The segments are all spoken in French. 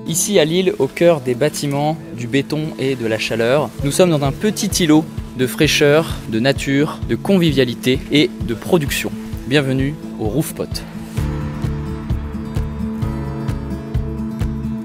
Ici à Lille, au cœur des bâtiments, du béton et de la chaleur, nous sommes dans un petit îlot de fraîcheur, de nature, de convivialité et de production. Bienvenue au Roofpot.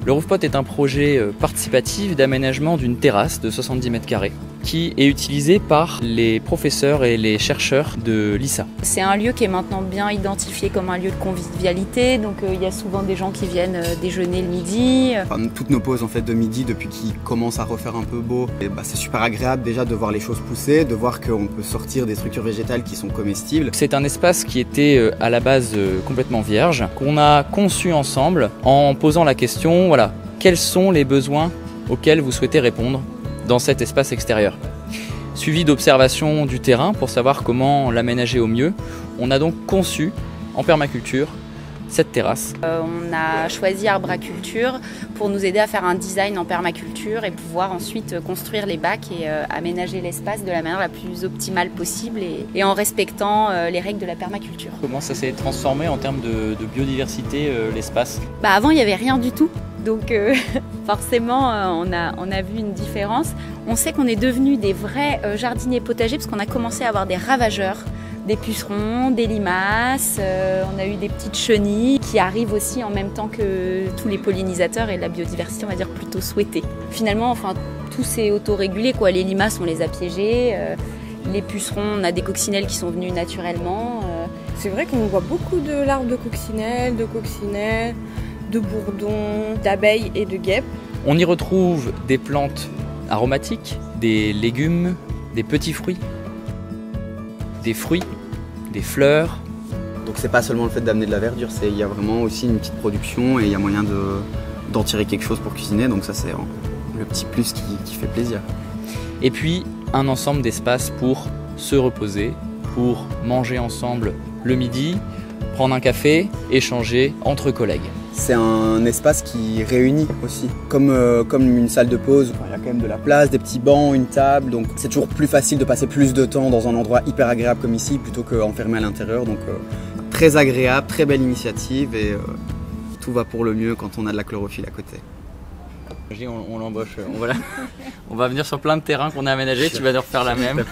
Le Roofpot est un projet participatif d'aménagement d'une terrasse de 70 mètres carrés qui est utilisé par les professeurs et les chercheurs de l'ISA. C'est un lieu qui est maintenant bien identifié comme un lieu de convivialité, donc il y a souvent des gens qui viennent déjeuner le midi. Toutes nos pauses en fait de midi, depuis qu'il commence à refaire un peu beau, c'est super agréable déjà de voir les choses pousser, de voir qu'on peut sortir des structures végétales qui sont comestibles. C'est un espace qui était à la base complètement vierge, qu'on a conçu ensemble en posant la question, voilà, quels sont les besoins auxquels vous souhaitez répondre dans cet espace extérieur. Suivi d'observations du terrain pour savoir comment l'aménager au mieux, on a donc conçu en permaculture cette terrasse. On a choisi Arbraculture pour nous aider à faire un design en permaculture et pouvoir ensuite construire les bacs et aménager l'espace de la manière la plus optimale possible et en respectant les règles de la permaculture. Comment ça s'est transformé en termes de biodiversité l'espace ? Avant il n'y avait rien du tout. Donc forcément, on a vu une différence. On sait qu'on est devenus des vrais jardiniers potagers parce qu'on a commencé à avoir des ravageurs, des pucerons, des limaces, on a eu des petites chenilles qui arrivent aussi en même temps que tous les pollinisateurs et la biodiversité, on va dire, plutôt souhaitée. Finalement, tout s'est autorégulé, quoi. Les limaces, on les a piégées, les pucerons, on a des coccinelles qui sont venues naturellement. C'est vrai qu'on voit beaucoup de larves de coccinelles, de bourdons, d'abeilles et de guêpes. On y retrouve des plantes aromatiques, des légumes, des petits fruits, des fruits, des fleurs. Donc c'est pas seulement le fait d'amener de la verdure, il y a vraiment aussi une petite production et il y a moyen d'en tirer quelque chose pour cuisiner, donc ça c'est le petit plus qui fait plaisir. Et puis un ensemble d'espaces pour se reposer, pour manger ensemble le midi, prendre un café, échanger entre collègues. C'est un espace qui réunit aussi, comme une salle de pause. Il y a quand même de la place, des petits bancs, une table, donc c'est toujours plus facile de passer plus de temps dans un endroit hyper agréable comme ici plutôt qu'enfermé à l'intérieur. Donc très agréable, très belle initiative et tout va pour le mieux quand on a de la chlorophylle à côté. On l'embauche, on va venir sur plein de terrains qu'on a aménagés, tu vas nous refaire la même.